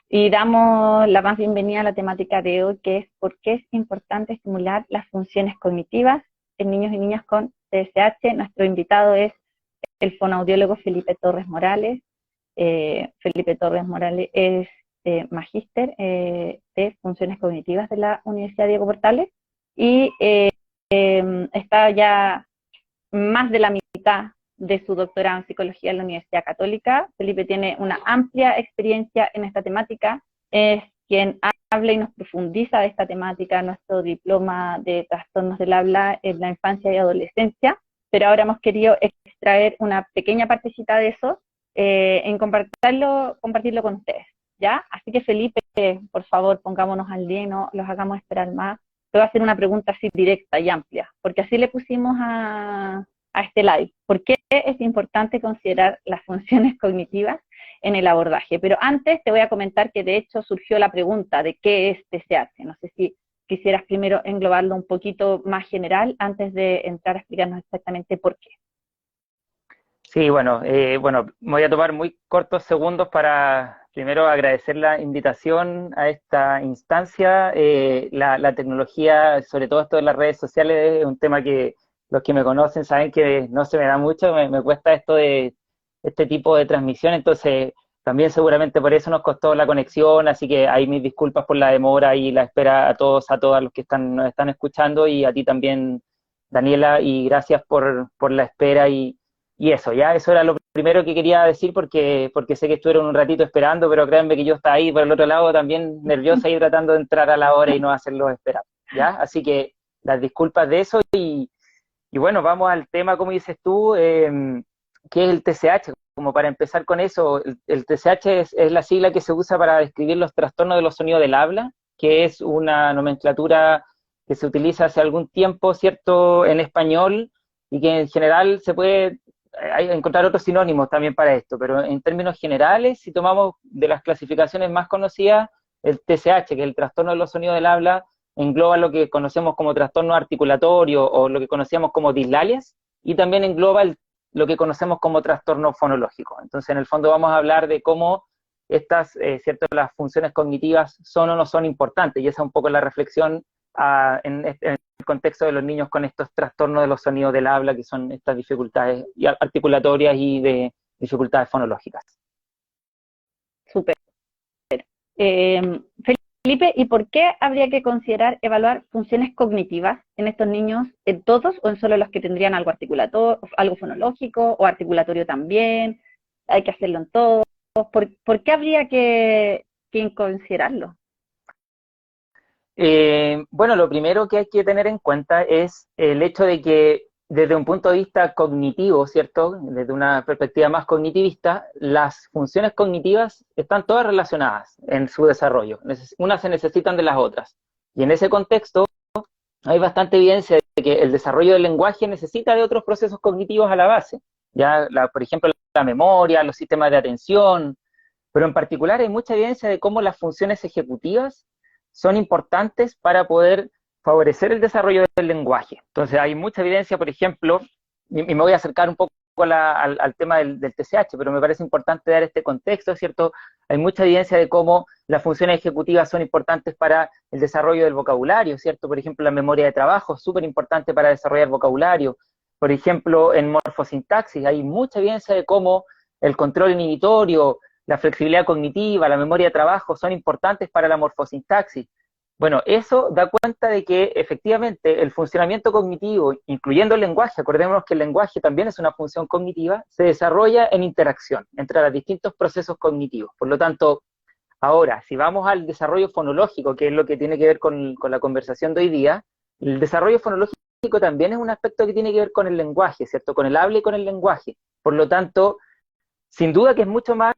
Y damos la más bienvenida a la temática de hoy, que es por qué es importante estimular las funciones cognitivas en niños y niñas con TSH. Nuestro invitado es el fonoaudiólogo Felipe Torres Morales. Felipe Torres Morales es magíster de funciones cognitivas de la Universidad Diego Portales y está ya más de la mitad de su doctorado en psicología en la Universidad Católica. Felipe tiene una amplia experiencia en esta temática, es quien habla y nos profundiza de esta temática, nuestro diploma de trastornos del habla en la infancia y adolescencia, pero ahora hemos querido extraer una pequeña partecita de eso en compartirlo con ustedes, ¿ya? Así que Felipe, por favor, pongámonos al día y no los hagamos esperar más. Te voy a hacer una pregunta así directa y amplia, porque así le pusimos a este live. ¿Por qué es importante considerar las funciones cognitivas en el abordaje? Pero antes te voy a comentar que de hecho surgió la pregunta de qué es TCH. No sé si quisieras primero englobarlo un poquito más general antes de entrar a explicarnos exactamente por qué. Sí, bueno, me voy a tomar muy cortos segundos para primero agradecer la invitación a esta instancia. La tecnología, sobre todo esto de las redes sociales, es un tema que los que me conocen saben que no se me da mucho, me cuesta esto de este tipo de transmisión, entonces también seguramente por eso nos costó la conexión, así que ahí mis disculpas por la demora y la espera a todos, a todas los que nos están escuchando y a ti también, Daniela, y gracias por la espera y eso, ya, eso era lo primero que quería decir porque sé que estuvieron un ratito esperando, pero créanme que yo estaba ahí por el otro lado también nerviosa y tratando de entrar a la hora y no hacerlos esperar, ¿ya? Así que las disculpas de eso y bueno, vamos al tema, como dices tú, ¿qué es el TCH? Como para empezar con eso, el TCH es la sigla que se usa para describir los trastornos de los sonidos del habla, que es una nomenclatura que se utiliza hace algún tiempo, ¿cierto?, en español y que en general se puede hay que encontrar otros sinónimos también para esto, pero en términos generales, si tomamos de las clasificaciones más conocidas, el TCH, que es el trastorno de los sonidos del habla, engloba lo que conocemos como trastorno articulatorio o lo que conocíamos como dislalias, y también engloba lo que conocemos como trastorno fonológico. Entonces, en el fondo vamos a hablar de cómo estas, ¿cierto?, las funciones cognitivas son o no son importantes, y esa es un poco la reflexión en el contexto de los niños con estos trastornos de los sonidos del habla, que son estas dificultades articulatorias y de dificultades fonológicas. Súper. Eh, Felipe, ¿y por qué habría que considerar evaluar funciones cognitivas en estos niños, en todos o en solo los que tendrían algo articulatorio, algo fonológico o articulatorio también? ¿Hay que hacerlo en todos? ¿Por qué habría que considerarlo? Bueno, lo primero que hay que tener en cuenta es el hecho de que desde un punto de vista cognitivo, ¿cierto? Desde una perspectiva más cognitivista, las funciones cognitivas están todas relacionadas en su desarrollo. Unas se necesitan de las otras. Y en ese contexto hay bastante evidencia de que el desarrollo del lenguaje necesita de otros procesos cognitivos a la base. Ya, por ejemplo, la memoria, los sistemas de atención, pero en particular hay mucha evidencia de cómo las funciones ejecutivas son importantes para poder favorecer el desarrollo del lenguaje. Entonces hay mucha evidencia, por ejemplo, y me voy a acercar un poco al tema del TCH, pero me parece importante dar este contexto, ¿cierto? Hay mucha evidencia de cómo las funciones ejecutivas son importantes para el desarrollo del vocabulario, ¿cierto? Por ejemplo, la memoria de trabajo es súper importante para desarrollar vocabulario. Por ejemplo, en morfosintaxis hay mucha evidencia de cómo el control inhibitorio, la flexibilidad cognitiva, la memoria de trabajo son importantes para la morfosintaxis. Bueno, eso da cuenta de que efectivamente el funcionamiento cognitivo, incluyendo el lenguaje, acordémonos que el lenguaje también es una función cognitiva, se desarrolla en interacción entre los distintos procesos cognitivos. Por lo tanto, ahora, si vamos al desarrollo fonológico, que es lo que tiene que ver con la conversación de hoy día, el desarrollo fonológico también es un aspecto que tiene que ver con el lenguaje, ¿cierto? Con el habla y con el lenguaje. Por lo tanto, sin duda que es mucho más,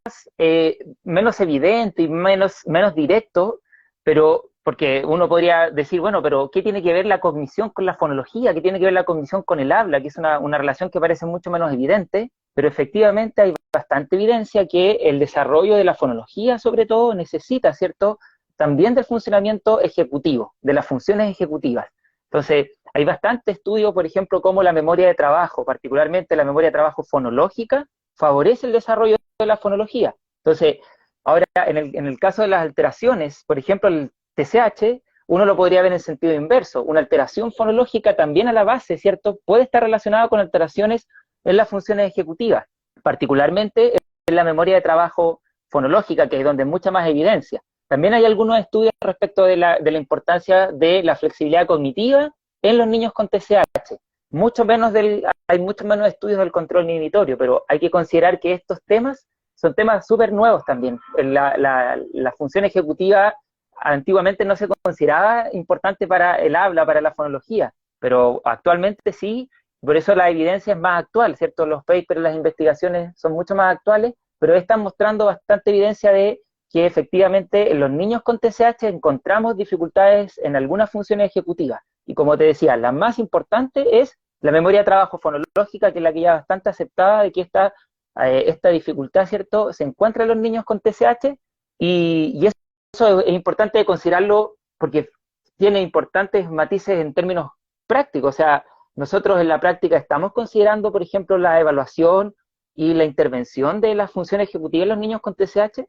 menos evidente y menos directo, pero porque uno podría decir, bueno, pero ¿qué tiene que ver la cognición con la fonología? ¿Qué tiene que ver la cognición con el habla? Que es una relación que parece mucho menos evidente, pero efectivamente hay bastante evidencia que el desarrollo de la fonología, sobre todo, necesita, ¿cierto?, también del funcionamiento ejecutivo, de las funciones ejecutivas. Entonces, hay bastante estudio, por ejemplo, cómo la memoria de trabajo, particularmente la memoria de trabajo fonológica, favorece el desarrollo de la fonología. Entonces, Ahora, en el caso de las alteraciones, por ejemplo, el TSH, uno lo podría ver en sentido inverso. Una alteración fonológica también a la base, ¿cierto? Puede estar relacionada con alteraciones en las funciones ejecutivas, particularmente en la memoria de trabajo fonológica, que es donde hay mucha más evidencia. También hay algunos estudios respecto de la importancia de la flexibilidad cognitiva en los niños con TSH. Hay mucho menos estudios del control inhibitorio, pero hay que considerar que estos temas son temas súper nuevos también. La función ejecutiva antiguamente no se consideraba importante para el habla, para la fonología, pero actualmente sí, por eso la evidencia es más actual, ¿cierto? Los papers, las investigaciones son mucho más actuales, pero están mostrando bastante evidencia de que efectivamente en los niños con TSH encontramos dificultades en algunas funciones ejecutivas. Y como te decía, la más importante es la memoria de trabajo fonológica, que es la que ya bastante aceptada de que esta dificultad, ¿cierto?, se encuentra en los niños con TSH y eso es importante considerarlo porque tiene importantes matices en términos prácticos. O sea, nosotros en la práctica estamos considerando, por ejemplo, la evaluación y la intervención de las funciones ejecutivas en los niños con TSH,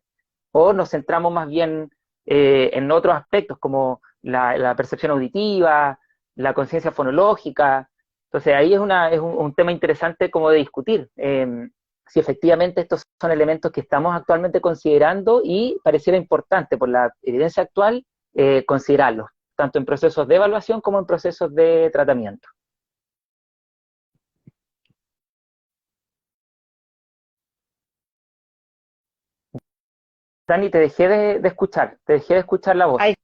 o nos centramos más bien en otros aspectos como la percepción auditiva, la conciencia fonológica. Entonces ahí es un tema interesante como de discutir. Si efectivamente estos son elementos que estamos actualmente considerando y pareciera importante por la evidencia actual considerarlos, tanto en procesos de evaluación como en procesos de tratamiento. Dani, te dejé de escuchar la voz. Ahí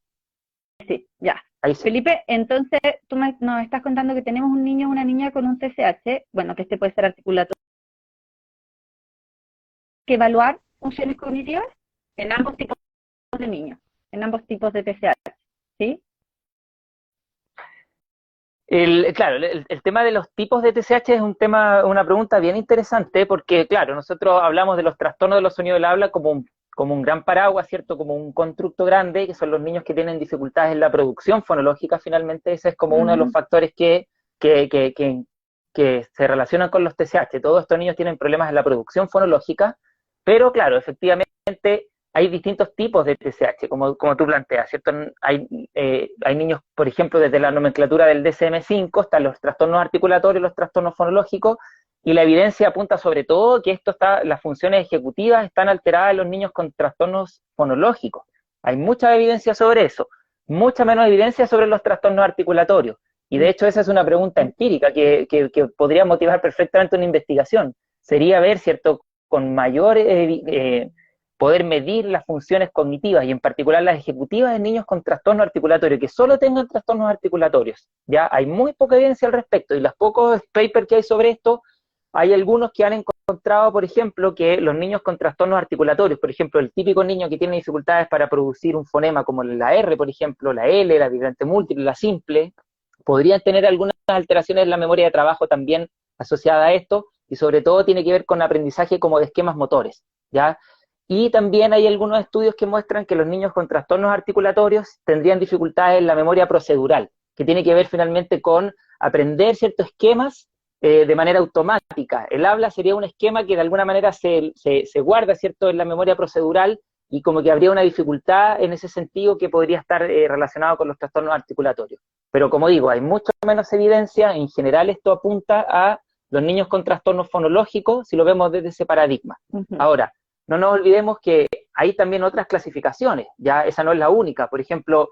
sí, ya. Ahí sí. Felipe, entonces tú nos estás contando que tenemos un niño o una niña con un TSH, bueno, que este puede ser articulatorio, que evaluar funciones cognitivas en ambos tipos de niños, en ambos tipos de TSH, ¿sí? Claro, el tema de los tipos de TSH es una pregunta bien interesante porque, claro, nosotros hablamos de los trastornos de los sonidos del habla como un gran paraguas, ¿cierto? Como un constructo grande, que son los niños que tienen dificultades en la producción fonológica, finalmente ese es como uno de los factores que se relacionan con los TSH. Todos estos niños tienen problemas en la producción fonológica, pero claro, efectivamente hay distintos tipos de TSH, como tú planteas, ¿cierto? Hay niños, por ejemplo, desde la nomenclatura del DSM-5, están los trastornos articulatorios, los trastornos fonológicos, y la evidencia apunta sobre todo que las funciones ejecutivas están alteradas en los niños con trastornos fonológicos. Hay mucha evidencia sobre eso, mucha menos evidencia sobre los trastornos articulatorios. Y de hecho esa es una pregunta empírica que podría motivar perfectamente una investigación. Sería ver, ¿cierto?, con mayor poder medir las funciones cognitivas y en particular las ejecutivas en niños con trastorno articulatorio, que solo tengan trastornos articulatorios. Ya hay muy poca evidencia al respecto y los pocos papers que hay sobre esto, hay algunos que han encontrado, por ejemplo, que los niños con trastornos articulatorios, por ejemplo, el típico niño que tiene dificultades para producir un fonema como la R, por ejemplo, la L, la vibrante múltiple, la simple, podrían tener algunas alteraciones en la memoria de trabajo también asociada a esto, y sobre todo tiene que ver con aprendizaje como de esquemas motores, ¿ya? Y también hay algunos estudios que muestran que los niños con trastornos articulatorios tendrían dificultades en la memoria procedural, que tiene que ver finalmente con aprender ciertos esquemas de manera automática. El habla sería un esquema que de alguna manera se guarda, ¿cierto?, en la memoria procedural y como que habría una dificultad en ese sentido que podría estar relacionado con los trastornos articulatorios. Pero como digo, hay mucho menos evidencia, en general esto apunta a los niños con trastornos fonológicos si lo vemos desde ese paradigma. Ahora, no nos olvidemos que hay también otras clasificaciones, ya esa no es la única. Por ejemplo,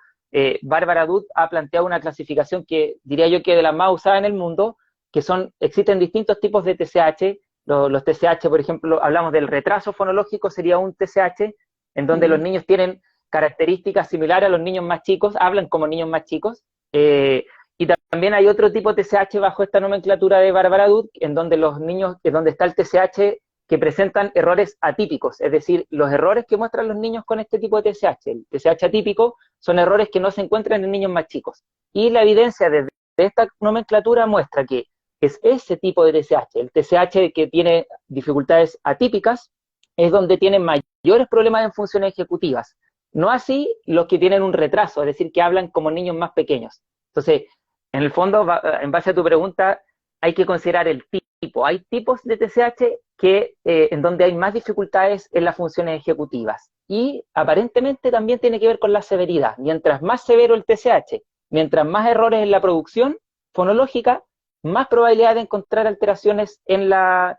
Bárbara Dut ha planteado una clasificación que diría yo que de las más usadas en el mundo, que existen distintos tipos de TSH. Los TSH, por ejemplo, hablamos del retraso fonológico, sería un TSH, en donde los niños tienen características similares a los niños más chicos, hablan como niños más chicos, y también hay otro tipo de TSH bajo esta nomenclatura de Bárbara Dut, en donde donde está el TSH que presentan errores atípicos, es decir, los errores que muestran los niños con este tipo de TSH, el TSH atípico, son errores que no se encuentran en niños más chicos. Y la evidencia de esta nomenclatura muestra que es ese tipo de TSH, el TSH que tiene dificultades atípicas, es donde tienen mayores problemas en funciones ejecutivas. No así los que tienen un retraso, es decir, que hablan como niños más pequeños. Entonces, en el fondo, en base a tu pregunta, hay que considerar el tipo. Hay tipos de TSH que, en donde hay más dificultades en las funciones ejecutivas. Y aparentemente también tiene que ver con la severidad. Mientras más severo el TSH, mientras más errores en la producción fonológica, más probabilidad de encontrar alteraciones en las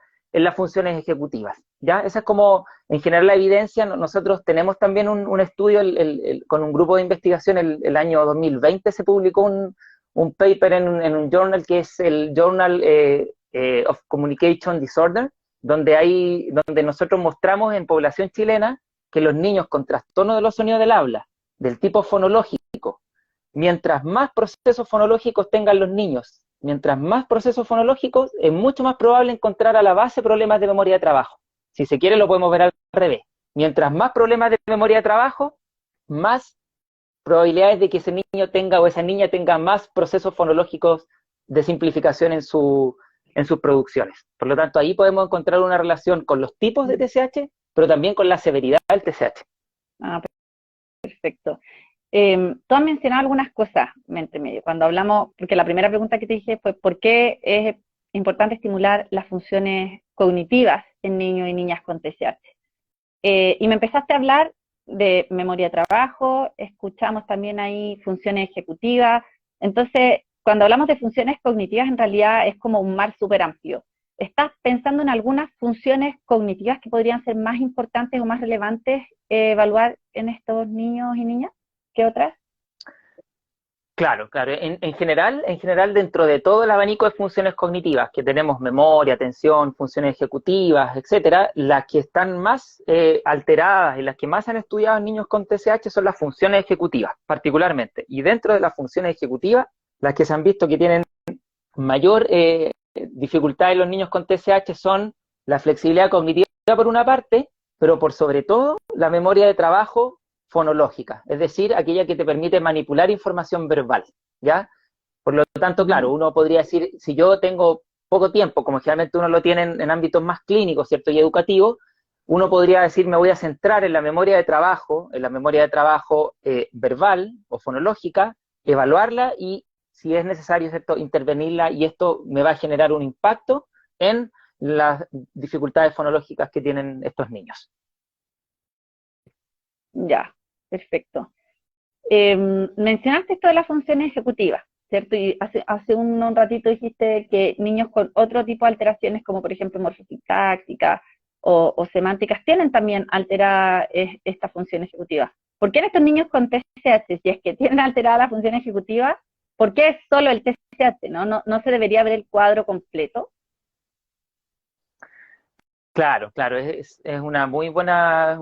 funciones ejecutivas. ¿Ya? Esa es como, en general, la evidencia. Nosotros tenemos también un estudio con un grupo de investigación, el año 2020 se publicó un paper en un journal que es el Journal of Communication Disorder, donde nosotros mostramos en población chilena que los niños con trastorno de los sonidos del habla, del tipo fonológico, mientras más procesos fonológicos tengan los niños, mientras más procesos fonológicos, es mucho más probable encontrar a la base problemas de memoria de trabajo. Si se quiere, lo podemos ver al revés. Mientras más problemas de memoria de trabajo, más probabilidades de que ese niño tenga o esa niña tenga más procesos fonológicos de simplificación en sus producciones. Por lo tanto, ahí podemos encontrar una relación con los tipos de TSH, pero también con la severidad del TSH. Ah, perfecto. Tú has mencionado algunas cosas entre medio, cuando hablamos, porque la primera pregunta que te dije fue ¿por qué es importante estimular las funciones cognitivas en niños y niñas con TSH? Y me empezaste a hablar de memoria de trabajo, escuchamos también ahí funciones ejecutivas. Entonces, cuando hablamos de funciones cognitivas, en realidad es como un mar súper amplio. ¿Estás pensando en algunas funciones cognitivas que podrían ser más importantes o más relevantes evaluar en estos niños y niñas que otras? Claro, claro. En general, dentro de todo el abanico de funciones cognitivas, que tenemos memoria, atención, funciones ejecutivas, etcétera, las que están más alteradas y las que más han estudiado en niños con TSH son las funciones ejecutivas, particularmente. Y dentro de las funciones ejecutivas, las que se han visto que tienen mayor dificultad en los niños con TSH son la flexibilidad cognitiva por una parte, pero por sobre todo la memoria de trabajo fonológica, es decir, aquella que te permite manipular información verbal, ¿ya? Por lo tanto, claro, uno podría decir, si yo tengo poco tiempo, como generalmente uno lo tiene en ámbitos más clínicos, ¿cierto? Y educativos, uno podría decir, me voy a centrar en la memoria de trabajo, verbal o fonológica, evaluarla y, si es necesario, ¿cierto?, intervenirla, y esto me va a generar un impacto en las dificultades fonológicas que tienen estos niños. Ya, perfecto. Mencionaste esto de las funciones ejecutivas, ¿cierto? Y hace un ratito dijiste que niños con otro tipo de alteraciones, como por ejemplo morfosintáctica o semánticas, tienen también alterada esta función ejecutiva. ¿Por qué en estos niños con TSH, si es que tienen alterada la función ejecutiva, por qué es solo el TSH? ¿No se debería ver el cuadro completo? Claro, claro, es una muy buena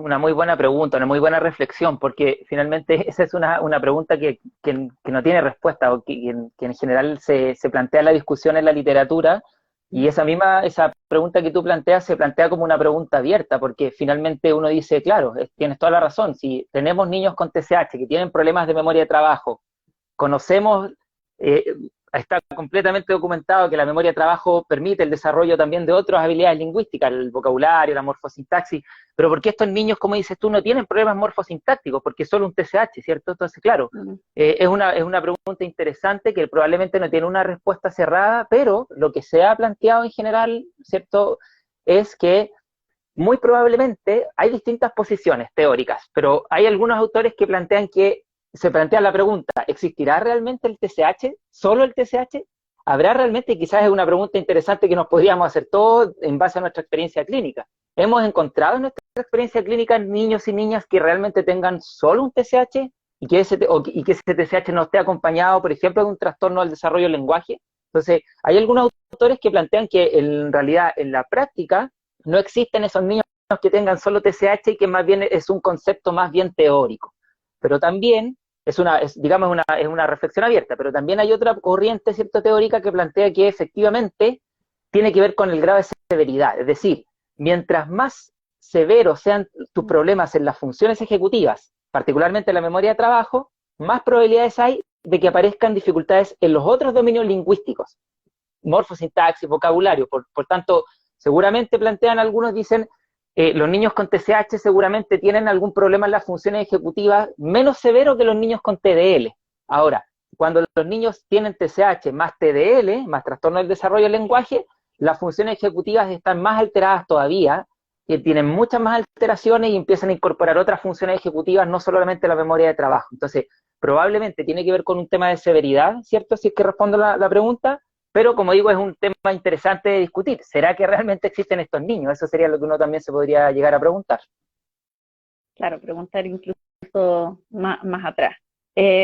pregunta, una muy buena reflexión, porque finalmente esa es una pregunta que no tiene respuesta, o que en general se plantea en la discusión en la literatura, y esa pregunta que tú planteas se plantea como una pregunta abierta, porque finalmente uno dice, claro, tienes toda la razón, si tenemos niños con TSH que tienen problemas de memoria de trabajo, conocemos, está completamente documentado que la memoria de trabajo permite el desarrollo también de otras habilidades lingüísticas, el vocabulario, la morfosintaxis, pero ¿por qué estos niños, como dices tú, no tienen problemas morfosintácticos? Porque es solo un TSH, ¿cierto? Entonces, claro, es una pregunta interesante que probablemente no tiene una respuesta cerrada, pero lo que se ha planteado en general, ¿cierto?, es que muy probablemente hay distintas posiciones teóricas, pero hay algunos autores que se plantea la pregunta, ¿existirá realmente el TSH? ¿Solo el TSH? ¿Habrá realmente? Quizás es una pregunta interesante que nos podríamos hacer todos en base a nuestra experiencia clínica. ¿Hemos encontrado en nuestra experiencia clínica niños y niñas que realmente tengan solo un TSH y que ese TSH no esté acompañado, por ejemplo, de un trastorno del desarrollo del lenguaje? Entonces, hay algunos autores que plantean que en realidad en la práctica no existen esos niños que tengan solo TSH y que más bien es un concepto más bien teórico. Pero también es una reflexión abierta, pero también hay otra corriente, ¿cierto?, teórica que plantea que efectivamente tiene que ver con el grado de severidad, es decir, mientras más severos sean tus problemas en las funciones ejecutivas, particularmente en la memoria de trabajo, más probabilidades hay de que aparezcan dificultades en los otros dominios lingüísticos, morfosintaxis, vocabulario. Por tanto, seguramente plantean algunos, dicen, los niños con TSH seguramente tienen algún problema en las funciones ejecutivas menos severo que los niños con TDL. Ahora, cuando los niños tienen TSH más TDL, más trastorno del desarrollo del lenguaje, las funciones ejecutivas están más alteradas todavía, que tienen muchas más alteraciones y empiezan a incorporar otras funciones ejecutivas, no solamente la memoria de trabajo. Entonces, probablemente tiene que ver con un tema de severidad, ¿cierto? Si es que respondo la pregunta, pero como digo, es un tema interesante de discutir. ¿Será que realmente existen estos niños? Eso sería lo que uno también se podría llegar a preguntar. Claro, preguntar incluso más atrás.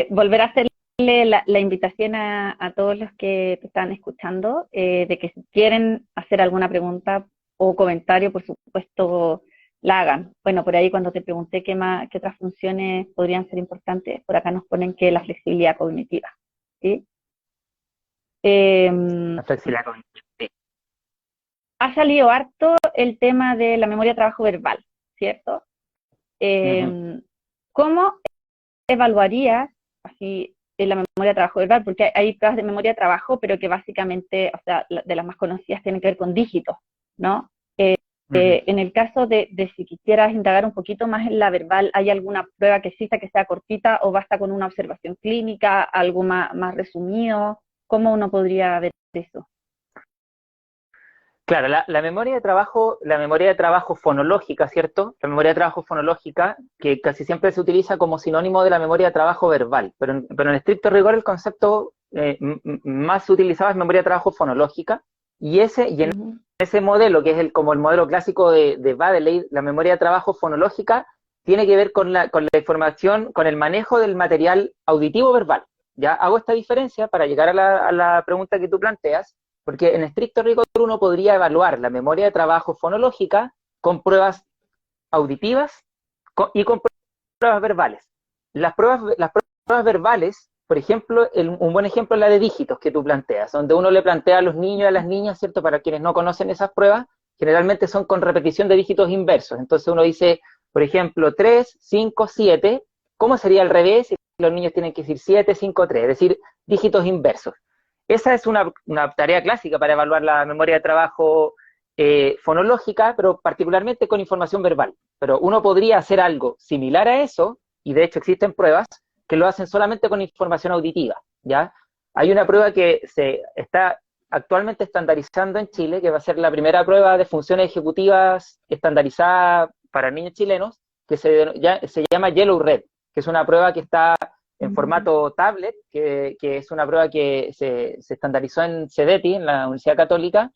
Volver a hacerle la invitación a todos los que te están escuchando, de que si quieren hacer alguna pregunta o comentario, por supuesto, la hagan. Bueno, por ahí cuando te pregunté qué otras funciones podrían ser importantes, por acá nos ponen que la flexibilidad cognitiva, ¿sí? La flexibilidad cognitiva. Sí. Ha salido harto el tema de la memoria de trabajo verbal, ¿cierto? ¿Cómo evaluarías así la memoria de trabajo verbal? Porque hay pruebas de memoria de trabajo, pero que básicamente, o sea, de las más conocidas tienen que ver con dígitos, ¿no? En el caso de si quisieras indagar un poquito más en la verbal, ¿hay alguna prueba que exista que sea cortita o basta con una observación clínica, algo más resumido? ¿Cómo uno podría ver eso? Claro, la memoria de trabajo fonológica, ¿cierto? La memoria de trabajo fonológica, que casi siempre se utiliza como sinónimo de la memoria de trabajo verbal, pero en estricto rigor el concepto más utilizado es memoria de trabajo fonológica, y en ese modelo, que es como el modelo clásico de Baddeley, la memoria de trabajo fonológica tiene que ver con la información, con el manejo del material auditivo verbal. Ya hago esta diferencia para llegar a la pregunta que tú planteas, porque en estricto rigor uno podría evaluar la memoria de trabajo fonológica con pruebas auditivas y con pruebas verbales. Las pruebas verbales, por ejemplo, un buen ejemplo es la de dígitos que tú planteas, donde uno le plantea a los niños y a las niñas, ¿cierto? Para quienes no conocen esas pruebas, generalmente son con repetición de dígitos inversos. Entonces uno dice, por ejemplo, 3, 5, 7, ¿cómo sería al revés? Los niños tienen que decir 7, 5, 3, es decir, dígitos inversos. Esa es una tarea clásica para evaluar la memoria de trabajo fonológica, pero particularmente con información verbal. Pero uno podría hacer algo similar a eso, y de hecho existen pruebas que lo hacen solamente con información auditiva, ¿ya? Hay una prueba que se está actualmente estandarizando en Chile, que va a ser la primera prueba de funciones ejecutivas estandarizada para niños chilenos, que se llama Yellow Red, que es una prueba que está en formato tablet, que es una prueba que se estandarizó en CEDETI, en la Universidad Católica,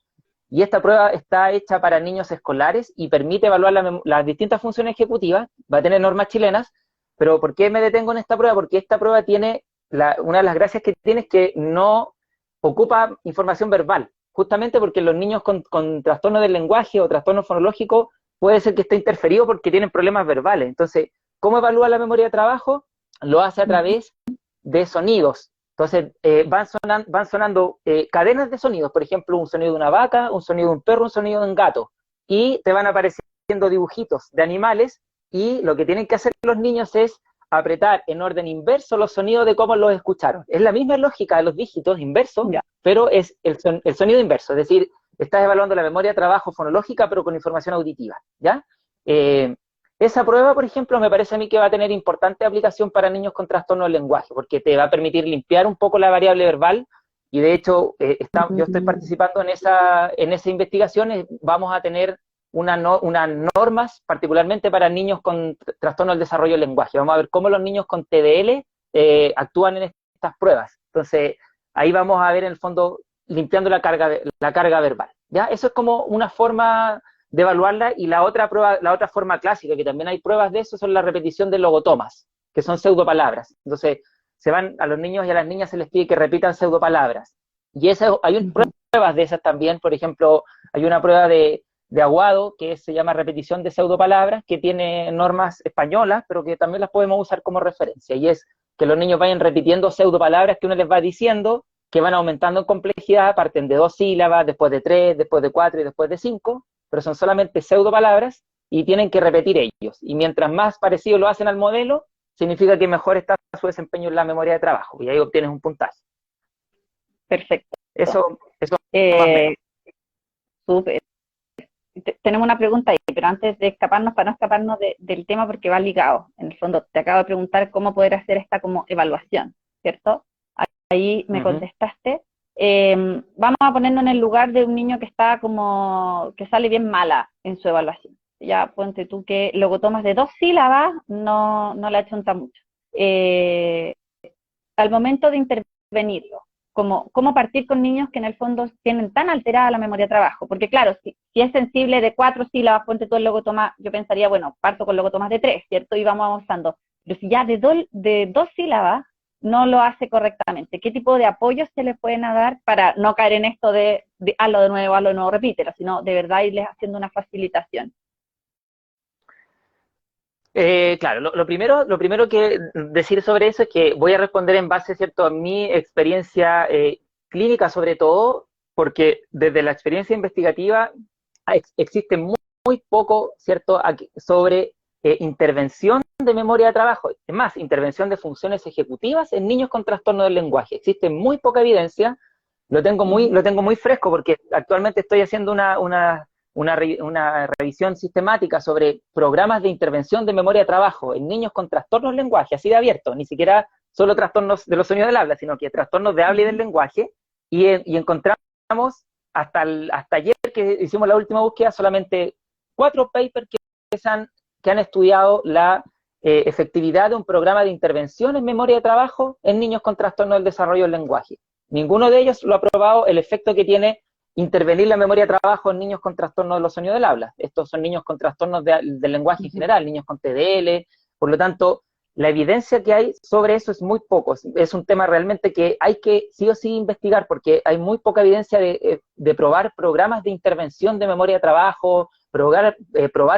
y esta prueba está hecha para niños escolares y permite evaluar las distintas funciones ejecutivas, va a tener normas chilenas, pero ¿por qué me detengo en esta prueba? Porque esta prueba tiene, una de las gracias que tiene es que no ocupa información verbal, justamente porque los niños con trastorno del lenguaje o trastorno fonológico puede ser que esté interferido porque tienen problemas verbales. Entonces, ¿cómo evalúa la memoria de trabajo? Lo hace a través de sonidos. Entonces, van sonando cadenas de sonidos, por ejemplo, un sonido de una vaca, un sonido de un perro, un sonido de un gato, y te van apareciendo dibujitos de animales, y lo que tienen que hacer los niños es apretar en orden inverso los sonidos de cómo los escucharon. Es la misma lógica de los dígitos inversos, pero es el sonido inverso, es decir, estás evaluando la memoria de trabajo fonológica, pero con información auditiva, ¿ya? Esa prueba, por ejemplo, me parece a mí que va a tener importante aplicación para niños con trastorno del lenguaje, porque te va a permitir limpiar un poco la variable verbal, y de hecho, yo estoy participando en esa investigación. Vamos a tener unas normas particularmente para niños con trastorno del desarrollo del lenguaje. Vamos a ver cómo los niños con TDL actúan en estas pruebas. Entonces, ahí vamos a ver en el fondo limpiando la carga verbal. ¿Ya? Eso es como una forma de evaluarla, y la otra forma clásica, que también hay pruebas de eso, son la repetición de logotomas, que son pseudopalabras. Entonces, a los niños y a las niñas se les pide que repitan pseudopalabras. Y hay pruebas de esas también. Por ejemplo, hay una prueba de Aguado, que se llama repetición de pseudopalabras, que tiene normas españolas, pero que también las podemos usar como referencia, y es que los niños vayan repitiendo pseudopalabras que uno les va diciendo, que van aumentando en complejidad, parten de 2 sílabas, después de 3, después de 4 y después de 5, pero son solamente pseudopalabras y tienen que repetir ellos. Y mientras más parecido lo hacen al modelo, significa que mejor está su desempeño en la memoria de trabajo, y ahí obtienes un puntaje. Perfecto. Eso más o menos. Súper. Tenemos una pregunta ahí, pero antes de escaparnos, para no escaparnos del tema, porque va ligado. En el fondo, te acabo de preguntar cómo poder hacer esta como evaluación, ¿cierto? Ahí me contestaste Vamos a ponernos en el lugar de un niño que está como, que sale bien mala en su evaluación. Ya ponte tú que logotomas de 2 sílabas no la achunta mucho. Eh, Al momento de intervenirlo, cómo partir con niños que en el fondo tienen tan alterada la memoria de trabajo, porque claro, si es sensible de 4 sílabas, ponte tú el logotoma, yo pensaría, bueno, parto con logotomas de 3, ¿cierto? Y vamos avanzando. Pero si ya de 2 sílabas no lo hace correctamente, ¿qué tipo de apoyos se le pueden dar para no caer en esto de hazlo de nuevo, repítelo, sino de verdad irles haciendo una facilitación? Claro, lo primero que decir sobre eso es que voy a responder en base, ¿cierto?, a mi experiencia clínica sobre todo, porque desde la experiencia investigativa existe muy poco, ¿cierto?, sobre intervención de memoria de trabajo, es más, intervención de funciones ejecutivas en niños con trastorno del lenguaje. Existe muy poca evidencia, lo tengo muy fresco porque actualmente estoy haciendo una revisión sistemática sobre programas de intervención de memoria de trabajo en niños con trastornos del lenguaje, así de abierto, ni siquiera solo trastornos de los sonidos del habla, sino que trastornos de habla y del lenguaje, y encontramos hasta ayer que hicimos la última búsqueda solamente 4 papers que han estudiado la efectividad de un programa de intervención en memoria de trabajo en niños con trastorno del desarrollo del lenguaje. Ninguno de ellos lo ha probado el efecto que tiene intervenir la memoria de trabajo en niños con trastornos de los sonidos del habla. Estos son niños con trastornos del lenguaje en general, niños con TDL, por lo tanto, la evidencia que hay sobre eso es muy poco. Es un tema realmente que hay que sí o sí investigar porque hay muy poca evidencia de probar programas de intervención de memoria de trabajo, probar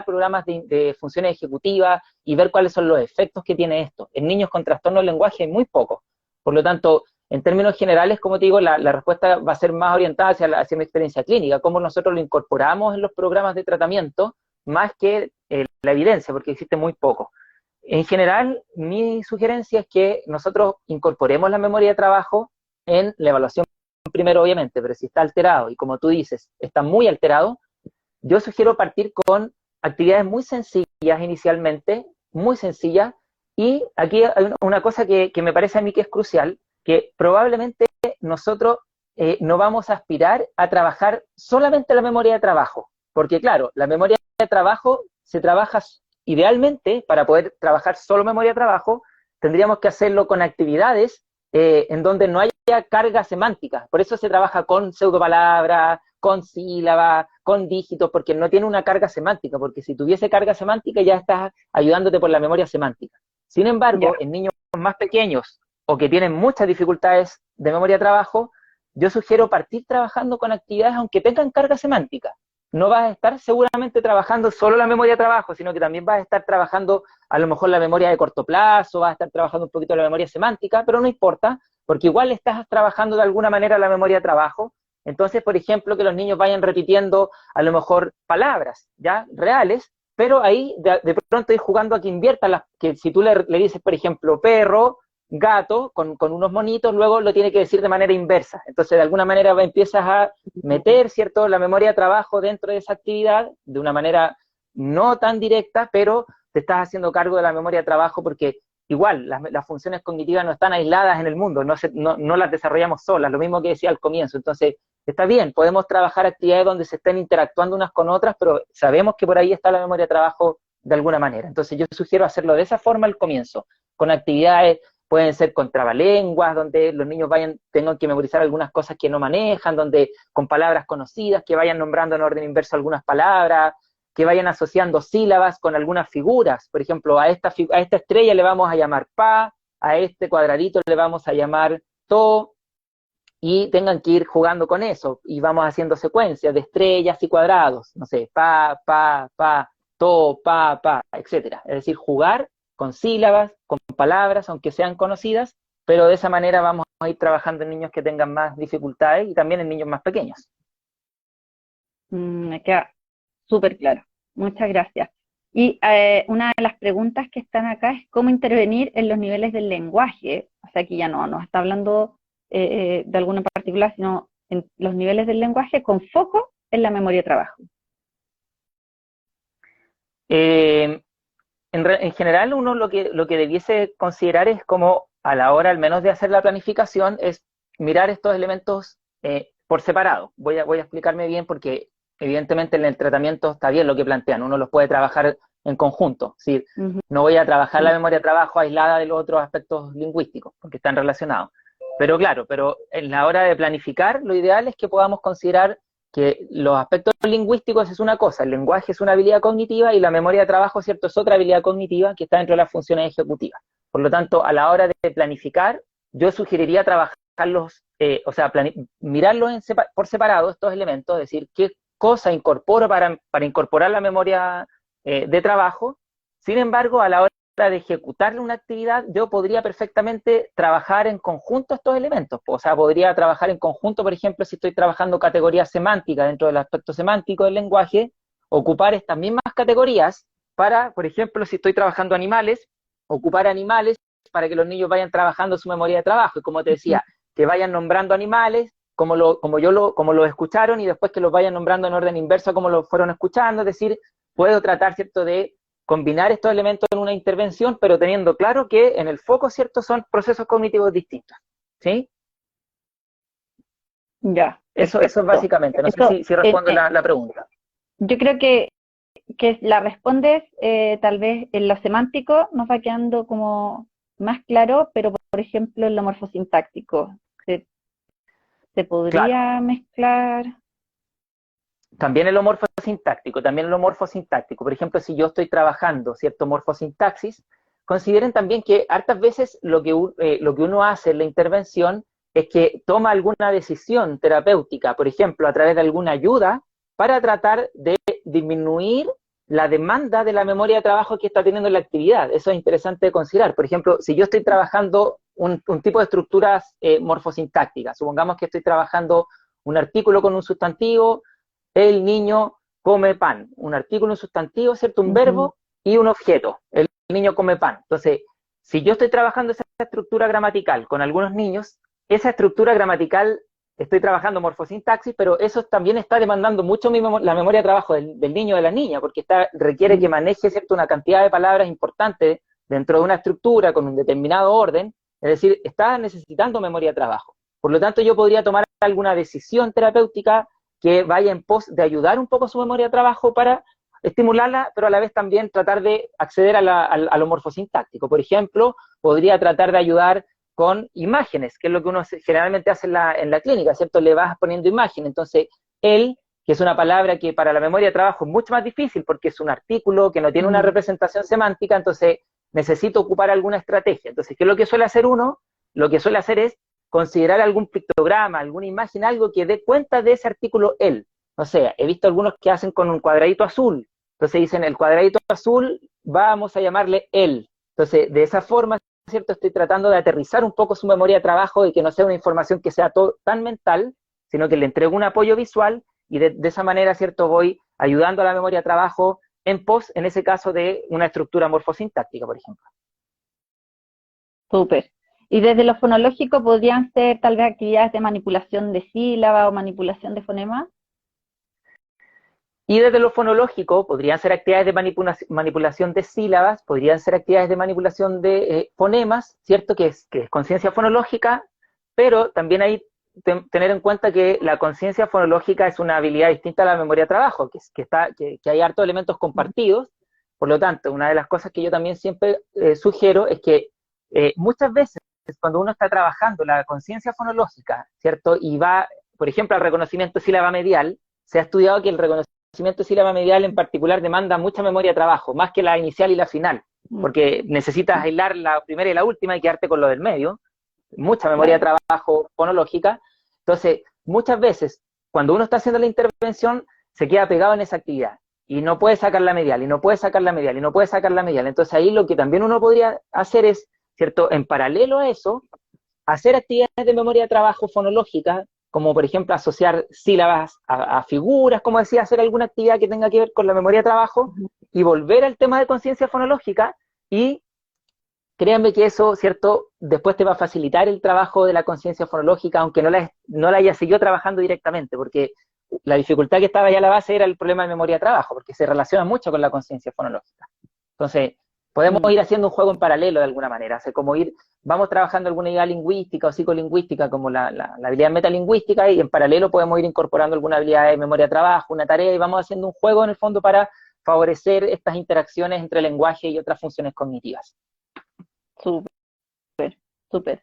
programas de funciones ejecutivas y ver cuáles son los efectos que tiene esto. En niños con trastorno del lenguaje hay muy poco. Por lo tanto, en términos generales, como te digo, la respuesta va a ser más orientada hacia mi experiencia clínica, cómo nosotros lo incorporamos en los programas de tratamiento, más que la evidencia, porque existe muy poco. En general, mi sugerencia es que nosotros incorporemos la memoria de trabajo en la evaluación primero, obviamente, pero si está alterado, y como tú dices, está muy alterado, yo sugiero partir con actividades muy sencillas inicialmente, muy sencillas, y aquí hay una cosa que me parece a mí que es crucial, que probablemente nosotros no vamos a aspirar a trabajar solamente la memoria de trabajo, porque claro, la memoria de trabajo se trabaja idealmente, para poder trabajar solo memoria de trabajo, tendríamos que hacerlo con actividades en donde no haya carga semántica. Por eso se trabaja con pseudopalabras, con sílabas, con dígitos, porque no tiene una carga semántica, porque si tuviese carga semántica ya estás ayudándote por la memoria semántica. Sin Ya. embargo, en niños más pequeños o que tienen muchas dificultades de memoria de trabajo, yo sugiero partir trabajando con actividades aunque tengan carga semántica. No vas a estar seguramente trabajando solo la memoria de trabajo, sino que también vas a estar trabajando a lo mejor la memoria de corto plazo, vas a estar trabajando un poquito la memoria semántica, pero no importa, porque igual estás trabajando de alguna manera la memoria de trabajo. Entonces, por ejemplo, que los niños vayan repitiendo a lo mejor palabras, ¿ya? Reales, pero ahí de pronto ir jugando a que inviertan que si tú le dices, por ejemplo, perro, gato, con unos monitos, luego lo tiene que decir de manera inversa. Entonces, de alguna manera empiezas a meter, ¿cierto?, la memoria de trabajo dentro de esa actividad de una manera no tan directa, pero te estás haciendo cargo de la memoria de trabajo porque igual las funciones cognitivas no están aisladas en el mundo, no las desarrollamos solas, lo mismo que decía al comienzo. Entonces, está bien, podemos trabajar actividades donde se estén interactuando unas con otras, pero sabemos que por ahí está la memoria de trabajo de alguna manera. Entonces, yo sugiero hacerlo de esa forma al comienzo, con actividades. Pueden ser con trabalenguas, donde los niños tengan que memorizar algunas cosas que no manejan, donde con palabras conocidas, que vayan nombrando en orden inverso algunas palabras, que vayan asociando sílabas con algunas figuras. Por ejemplo, a esta estrella le vamos a llamar pa, a este cuadradito le vamos a llamar to, y tengan que ir jugando con eso, y vamos haciendo secuencias de estrellas y cuadrados, no sé, pa, to, pa, etcétera. Es decir, jugar con sílabas, con palabras, aunque sean conocidas, pero de esa manera vamos a ir trabajando en niños que tengan más dificultades y también en niños más pequeños. Me queda súper claro. Muchas gracias. Y una de las preguntas que están acá es cómo intervenir en los niveles del lenguaje. O sea, aquí ya no nos está hablando de alguno en particular, sino en los niveles del lenguaje con foco en la memoria de trabajo. En general, uno lo que debiese considerar es como a la hora al menos de hacer la planificación, es mirar estos elementos por separado. Voy a explicarme bien porque evidentemente en el tratamiento está bien lo que plantean, uno los puede trabajar en conjunto, es decir, no voy a trabajar la memoria de trabajo aislada de los otros aspectos lingüísticos, porque están relacionados. Pero claro, pero en la hora de planificar, lo ideal es que podamos considerar que los aspectos lingüísticos es una cosa, el lenguaje es una habilidad cognitiva y la memoria de trabajo, ¿cierto?, es otra habilidad cognitiva que está dentro de las funciones ejecutivas. Por lo tanto, a la hora de planificar, yo sugeriría trabajarlos, mirarlos por separado, estos elementos, es decir, qué cosa incorporo para incorporar la memoria de trabajo. Sin embargo, a la hora de ejecutar una actividad, yo podría perfectamente trabajar en conjunto estos elementos. O sea, podría trabajar en conjunto, por ejemplo, si estoy trabajando categorías semánticas dentro del aspecto semántico del lenguaje, ocupar estas mismas categorías para, por ejemplo, si estoy trabajando animales, ocupar animales para que los niños vayan trabajando su memoria de trabajo. Y como te decía, que vayan nombrando animales como lo escucharon y después que los vayan nombrando en orden inverso a como lo fueron escuchando. Es decir, puedo tratar, ¿cierto?, de combinar estos elementos en una intervención, pero teniendo claro que en el foco, ¿cierto?, son procesos cognitivos distintos. ¿Sí? Ya. Eso es básicamente. No sé si respondo la pregunta. Yo creo que la respondes, tal vez en lo semántico nos va quedando como más claro, pero por ejemplo en lo morfosintáctico, ¿se podría mezclar? También el morfosintáctico. Por ejemplo, si yo estoy trabajando, ¿cierto?, morfosintaxis, consideren también que hartas veces lo que uno hace en la intervención es que toma alguna decisión terapéutica, por ejemplo, a través de alguna ayuda, para tratar de disminuir la demanda de la memoria de trabajo que está teniendo la actividad. Eso es interesante de considerar. Por ejemplo, si yo estoy trabajando un tipo de estructuras morfosintácticas, supongamos que estoy trabajando un artículo con un sustantivo, el niño come pan, un artículo, un sustantivo, ¿cierto?, un verbo y un objeto, el niño come pan. Entonces, si yo estoy trabajando esa estructura gramatical con algunos niños, esa estructura gramatical, estoy trabajando morfosintaxis, pero eso también está demandando mucho la memoria de trabajo del niño o de la niña, porque requiere que maneje, ¿cierto?, una cantidad de palabras importantes dentro de una estructura con un determinado orden, es decir, está necesitando memoria de trabajo. Por lo tanto, yo podría tomar alguna decisión terapéutica que vaya en pos de ayudar un poco su memoria de trabajo para estimularla, pero a la vez también tratar de acceder a lo morfosintáctico. Por ejemplo, podría tratar de ayudar con imágenes, que es lo que uno generalmente hace en la clínica, ¿cierto? Le vas poniendo imagen. Entonces, que es una palabra que para la memoria de trabajo es mucho más difícil porque es un artículo que no tiene una representación semántica, entonces necesito ocupar alguna estrategia. Entonces, ¿qué es lo que suele hacer uno? Lo que suele hacer es considerar algún pictograma, alguna imagen, algo que dé cuenta de ese artículo él. No sé, he visto algunos que hacen con un cuadradito azul. Entonces dicen, el cuadradito azul vamos a llamarle él. Entonces, de esa forma, ¿cierto?, estoy tratando de aterrizar un poco su memoria de trabajo y que no sea una información que sea tan mental, sino que le entrego un apoyo visual y de esa manera, ¿cierto?, voy ayudando a la memoria de trabajo en pos, en ese caso, de una estructura morfosintáctica, por ejemplo. Súper. Y desde lo fonológico podrían ser tal vez actividades de manipulación de sílaba o manipulación de fonema. Y desde lo fonológico podrían ser actividades de manipulación de sílabas, podrían ser actividades de manipulación de fonemas, ¿cierto? Que es conciencia fonológica, pero también hay tener en cuenta que la conciencia fonológica es una habilidad distinta a la memoria de trabajo, que hay hartos elementos compartidos. Por lo tanto, una de las cosas que yo también siempre sugiero es que muchas veces cuando uno está trabajando la conciencia fonológica, ¿cierto? Y va, por ejemplo, al reconocimiento sílaba medial, se ha estudiado que el reconocimiento sílaba medial en particular demanda mucha memoria de trabajo, más que la inicial y la final, porque necesitas aislar la primera y la última y quedarte con lo del medio, mucha memoria de trabajo fonológica. Entonces, muchas veces, cuando uno está haciendo la intervención, se queda pegado en esa actividad, y no puede sacar la medial, y no puede sacar la medial, y no puede sacar la medial. Entonces ahí lo que también uno podría hacer es, ¿cierto?, en paralelo a eso, hacer actividades de memoria de trabajo fonológica, como por ejemplo asociar sílabas a figuras, como decía, hacer alguna actividad que tenga que ver con la memoria de trabajo, y volver al tema de conciencia fonológica, y créanme que eso, ¿cierto?, después te va a facilitar el trabajo de la conciencia fonológica, aunque no la hayas seguido trabajando directamente, porque la dificultad que estaba ya a la base era el problema de memoria de trabajo, porque se relaciona mucho con la conciencia fonológica. Entonces, podemos Mm, ir haciendo un juego en paralelo de alguna manera, o sea, como vamos trabajando alguna idea lingüística o psicolingüística como la habilidad metalingüística y en paralelo podemos ir incorporando alguna habilidad de memoria de trabajo, una tarea y vamos haciendo un juego en el fondo para favorecer estas interacciones entre lenguaje y otras funciones cognitivas. súper, súper.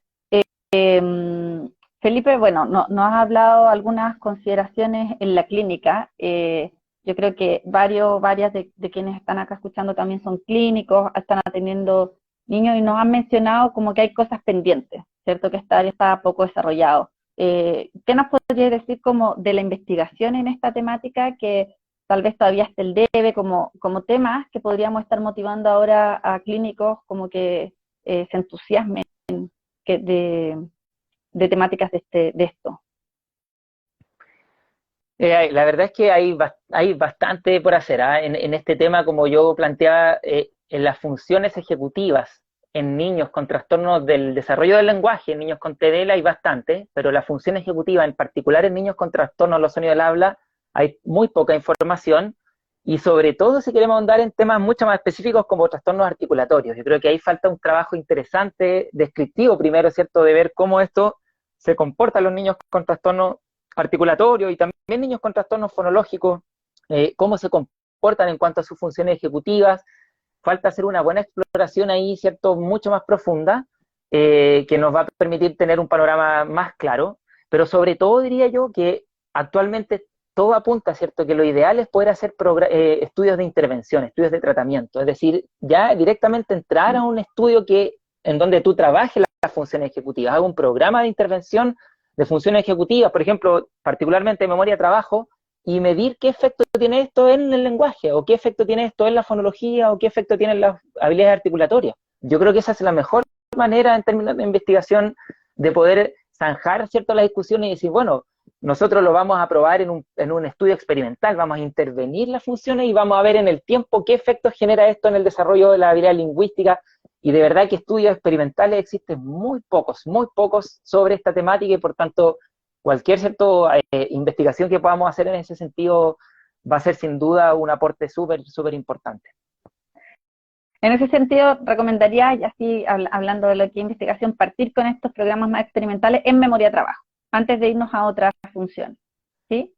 Em, Felipe, bueno, nos has hablado algunas consideraciones en la clínica. Yo creo que varias de quienes están acá escuchando también son clínicos, están atendiendo niños y nos han mencionado como que hay cosas pendientes, ¿cierto? Que esta área está poco desarrollado. ¿Qué nos podrías decir como de la investigación en esta temática que tal vez todavía esté el debe como temas que podríamos estar motivando ahora a clínicos como que se entusiasmen que de temáticas de esto? La verdad es que hay bastante por hacer, ¿ah? En este tema, como yo planteaba, en las funciones ejecutivas en niños con trastornos del desarrollo del lenguaje, en niños con TDL hay bastante, pero la función ejecutiva, en particular en niños con trastornos de los sonidos del habla, hay muy poca información, y sobre todo si queremos ahondar en temas mucho más específicos como trastornos articulatorios. Yo creo que ahí falta un trabajo interesante, descriptivo primero, ¿cierto?, de ver cómo esto se comporta en los niños con trastornos articulatorios y también niños con trastornos fonológicos, cómo se comportan en cuanto a sus funciones ejecutivas. Falta hacer una buena exploración ahí, ¿cierto?, mucho más profunda, que nos va a permitir tener un panorama más claro, pero sobre todo diría yo que actualmente todo apunta, ¿cierto?, que lo ideal es poder hacer estudios de intervención, estudios de tratamiento, es decir, ya directamente entrar a un estudio en donde tú trabajes las funciones ejecutivas, haga un programa de intervención de funciones ejecutivas, por ejemplo, particularmente memoria de trabajo, y medir qué efecto tiene esto en el lenguaje, o qué efecto tiene esto en la fonología, o qué efecto tienen las habilidades articulatorias. Yo creo que esa es la mejor manera en términos de investigación de poder zanjar, ¿cierto?, la discusión y decir, bueno, nosotros lo vamos a probar en un estudio experimental, vamos a intervenir las funciones y vamos a ver en el tiempo qué efectos genera esto en el desarrollo de la habilidad lingüística. Y de verdad que estudios experimentales existen muy pocos sobre esta temática y por tanto cualquier investigación que podamos hacer en ese sentido va a ser sin duda un aporte súper importante. En ese sentido, recomendaría, y así hablando de lo que es investigación, partir con estos programas más experimentales en memoria de trabajo, antes de irnos a otra función. ¿Sí?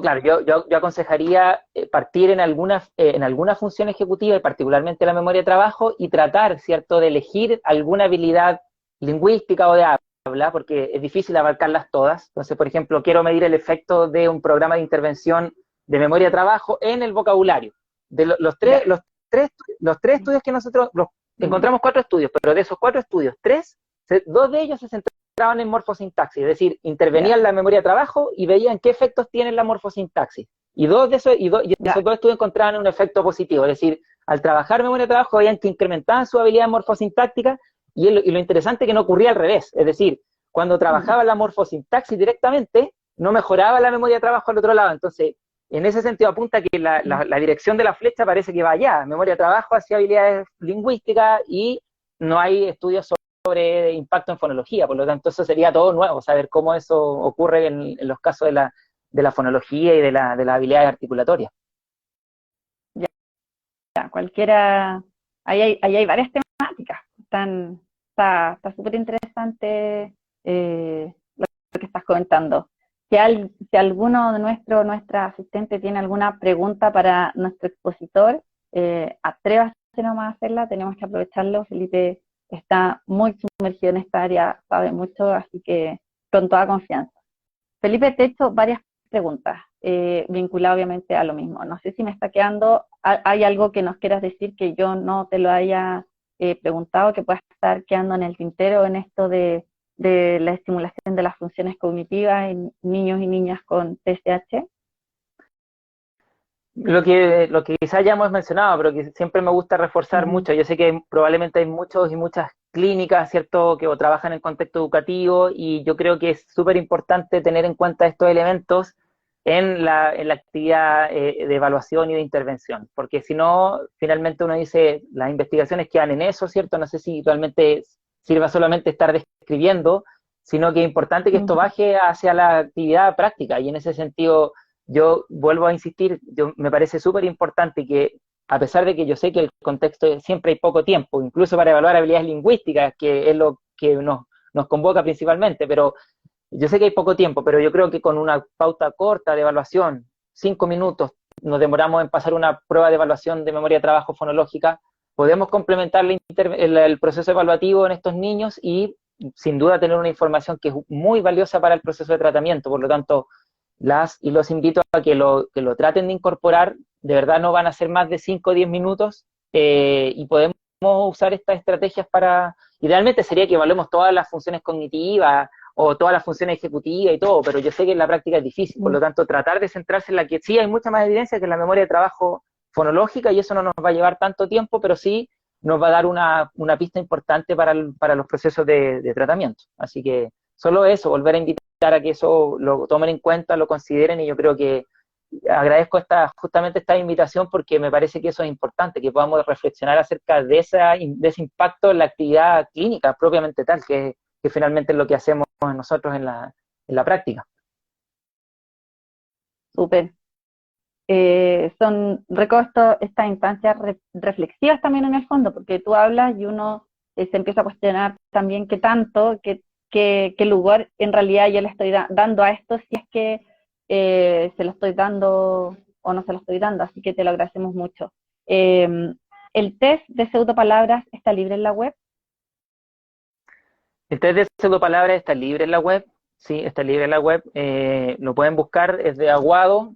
Claro, yo aconsejaría partir en alguna función ejecutiva, y particularmente la memoria de trabajo, y tratar, ¿cierto?, de elegir alguna habilidad lingüística o de habla, porque es difícil abarcarlas todas. Entonces, por ejemplo, quiero medir el efecto de un programa de intervención de memoria de trabajo en el vocabulario. De los tres estudios que nosotros, encontramos 4 estudios, pero de esos 4 estudios, 2 de ellos se centraban en morfosintaxis, es decir, intervenían la memoria de trabajo y veían qué efectos tiene la morfosintaxis. Y esos 2 estudios encontraban un efecto positivo, es decir, al trabajar memoria de trabajo veían que incrementaban su habilidad morfosintáctica y lo interesante es que no ocurría al revés, es decir, cuando trabajaba la morfosintaxis directamente, no mejoraba la memoria de trabajo al otro lado. Entonces, en ese sentido apunta que la dirección de la flecha parece que va allá, memoria de trabajo hacia habilidades lingüísticas, y no hay estudios sobre impacto en fonología, por lo tanto eso sería todo nuevo, saber cómo eso ocurre en los casos de la fonología y de las habilidades articulatorias. Ya, cualquiera, ahí hay varias temáticas, está súper interesante lo que estás comentando. Si alguno de nuestra asistente tiene alguna pregunta para nuestro expositor, atrévase nomás a hacerla, tenemos que aprovecharlo. Felipe está muy sumergido en esta área, sabe mucho, así que con toda confianza. Felipe, te he hecho varias preguntas, vinculadas obviamente a lo mismo. No sé si me está quedando, hay algo que nos quieras decir que yo no te lo haya preguntado, que pueda estar quedando en el tintero en esto de la estimulación de las funciones cognitivas en niños y niñas con TSH. Lo que quizás ya hemos mencionado, pero que siempre me gusta reforzar mucho, yo sé que probablemente hay muchos y muchas clínicas, ¿cierto?, que trabajan en contexto educativo, y yo creo que es súper importante tener en cuenta estos elementos en la actividad de evaluación y de intervención, porque si no, finalmente uno dice, las investigaciones quedan en eso, ¿cierto? No sé si realmente sirva solamente estar describiendo, sino que es importante que esto baje hacia la actividad práctica, y en ese sentido yo vuelvo a insistir, me parece súper importante que a pesar de que yo sé que el contexto siempre hay poco tiempo, incluso para evaluar habilidades lingüísticas, que es lo que nos convoca principalmente, pero yo sé que hay poco tiempo, pero yo creo que con una pauta corta de evaluación, 5 minutos, nos demoramos en pasar una prueba de evaluación de memoria de trabajo fonológica, podemos complementar el proceso evaluativo en estos niños y sin duda tener una información que es muy valiosa para el proceso de tratamiento. Por lo tanto, los invito a que lo traten de incorporar. De verdad no van a ser más de 5 o 10 minutos, y podemos usar estas estrategias para, idealmente sería que evaluemos todas las funciones cognitivas o todas las funciones ejecutivas y todo, pero yo sé que en la práctica es difícil. Por lo tanto, tratar de centrarse en la que sí hay mucha más evidencia que en la memoria de trabajo fonológica, y eso no nos va a llevar tanto tiempo, pero sí nos va a dar una pista importante para los procesos de tratamiento. Así que solo eso, volver a invitar a que eso lo tomen en cuenta, lo consideren, y yo creo que agradezco justamente esta invitación, porque me parece que eso es importante, que podamos reflexionar acerca de ese impacto en la actividad clínica propiamente tal, que finalmente es lo que hacemos nosotros en la práctica. Súper. Son recosto estas instancias reflexivas también en el fondo, porque tú hablas y uno se empieza a cuestionar también qué tanto, qué lugar en realidad yo le estoy dando a esto, si es que se lo estoy dando o no se lo estoy dando, así que te lo agradecemos mucho. ¿El test de pseudopalabras está libre en la web? El test de pseudopalabras está libre en la web, sí, está libre en la web, lo pueden buscar, es de Aguado,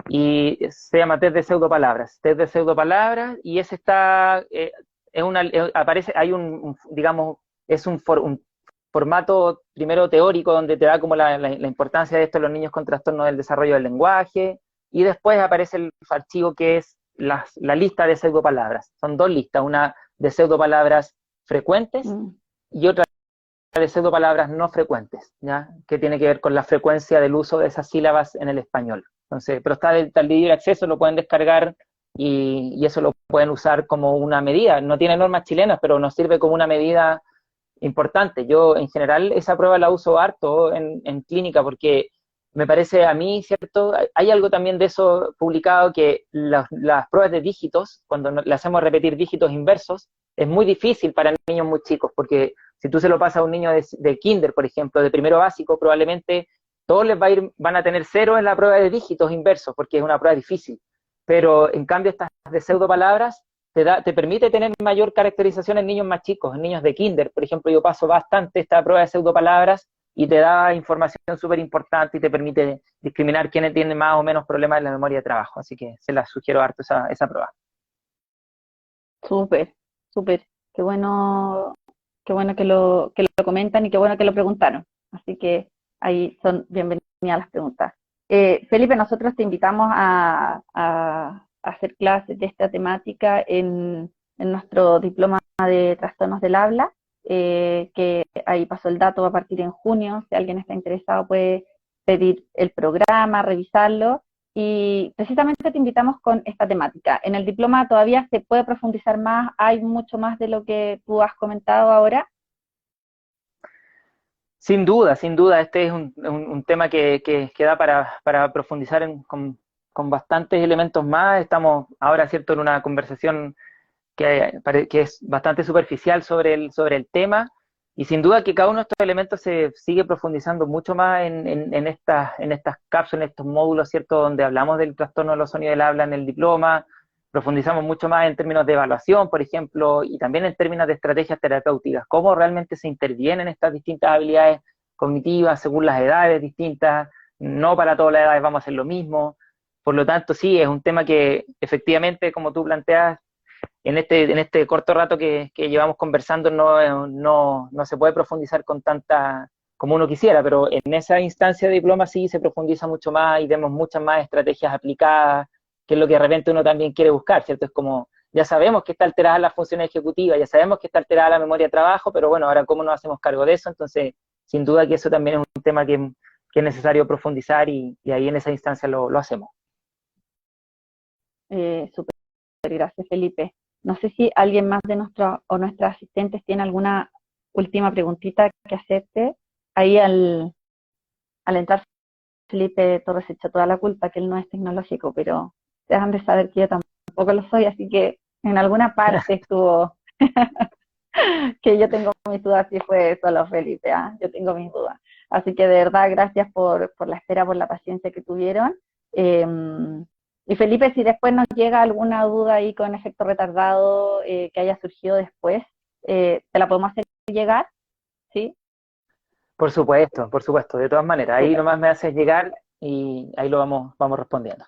y se llama test de pseudopalabras, y ese está, aparece, hay digamos, es un formato primero teórico donde te da como la importancia de esto en los niños con trastorno del desarrollo del lenguaje, y después aparece el archivo que es la lista de pseudopalabras. Son dos listas, una de pseudopalabras frecuentes y otra de pseudopalabras no frecuentes, ¿ya? Que tiene que ver con la frecuencia del uso de esas sílabas en el español. Entonces, pero está de libre acceso, lo pueden descargar, y eso lo pueden usar como una medida. No tiene normas chilenas, pero nos sirve como una medida importante. Yo, en general, esa prueba la uso harto en clínica, porque me parece a mí, ¿cierto? Hay algo también de eso publicado, que las pruebas de dígitos, cuando le hacemos repetir dígitos inversos, es muy difícil para niños muy chicos, porque si tú se lo pasas a un niño de kinder, por ejemplo, de primero básico, probablemente todos van a tener 0 en la prueba de dígitos inversos, porque es una prueba difícil. Pero en cambio estas de pseudopalabras te permite tener mayor caracterización en niños más chicos, en niños de kinder. Por ejemplo, yo paso bastante esta prueba de pseudopalabras y te da información súper importante y te permite discriminar quiénes tienen más o menos problemas en la memoria de trabajo. Así que se la sugiero harto esa prueba. Súper, súper. Qué bueno que lo comentan y qué bueno que lo preguntaron. Así que ahí son bienvenidas las preguntas. Felipe, nosotros te invitamos a hacer clases de esta temática en nuestro diploma de trastornos del habla, que ahí pasó el dato, va a partir en junio. Si alguien está interesado puede pedir el programa, revisarlo, y precisamente te invitamos con esta temática. En el diploma todavía se puede profundizar más, hay mucho más de lo que tú has comentado ahora. Sin duda, sin duda, este es un tema que da para profundizar con bastantes elementos más. Estamos ahora, ¿cierto?, en una conversación que es bastante superficial sobre el tema, y sin duda que cada uno de estos elementos se sigue profundizando mucho más en estas cápsulas, en estos módulos, ¿cierto?, donde hablamos del trastorno de los sonidos del habla en el diploma. Profundizamos mucho más en términos de evaluación, por ejemplo, y también en términos de estrategias terapéuticas, cómo realmente se intervienen estas distintas habilidades cognitivas según las edades distintas. No para todas las edades vamos a hacer lo mismo. Por lo tanto, sí, es un tema que efectivamente, como tú planteas, en este corto rato que llevamos conversando no se puede profundizar con tanta como uno quisiera, pero en esa instancia de diploma sí se profundiza mucho más y vemos muchas más estrategias aplicadas, que es lo que de repente uno también quiere buscar, ¿cierto? Es como, ya sabemos que está alterada la función ejecutiva, ya sabemos que está alterada la memoria de trabajo, pero bueno, ahora cómo nos hacemos cargo de eso. Entonces, sin duda que eso también es un tema que es necesario profundizar, y ahí en esa instancia lo hacemos. Súper, gracias Felipe. No sé si alguien más de nuestros asistentes tiene alguna última preguntita que hacerte. Ahí al entrar Felipe Torres echa toda la culpa, que él no es tecnológico, pero dejan de saber que yo tampoco lo soy, así que en alguna parte estuvo que yo tengo mis dudas si fue solo Felipe, ¿ah? Yo tengo mis dudas. Así que de verdad, gracias por la espera, por la paciencia que tuvieron. Eh, y Felipe, si después nos llega alguna duda ahí con efecto retardado que haya surgido después, te la podemos hacer llegar, ¿sí? Por supuesto, de todas maneras. Ahí Súper, nomás me haces llegar y ahí lo vamos respondiendo.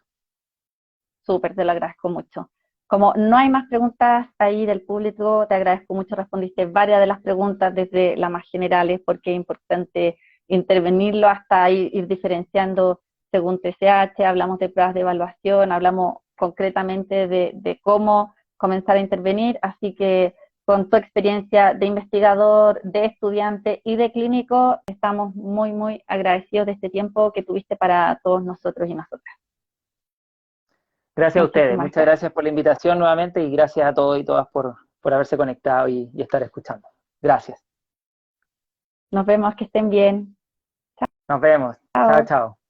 súper, te lo agradezco mucho. Como no hay más preguntas ahí del público, te agradezco mucho, respondiste varias de las preguntas desde las más generales, porque es importante intervenirlo hasta ir diferenciando según TCH, hablamos de pruebas de evaluación, hablamos concretamente de cómo comenzar a intervenir, así que con tu experiencia de investigador, de estudiante y de clínico, estamos muy, muy agradecidos de este tiempo que tuviste para todos nosotros y nosotras. Gracias a ustedes, Muchísimas muchas gracias. gracias por la invitación nuevamente y gracias a todos y todas por haberse conectado y estar escuchando. Gracias. Nos vemos, que estén bien. Nos vemos. Chao, Chao. chao.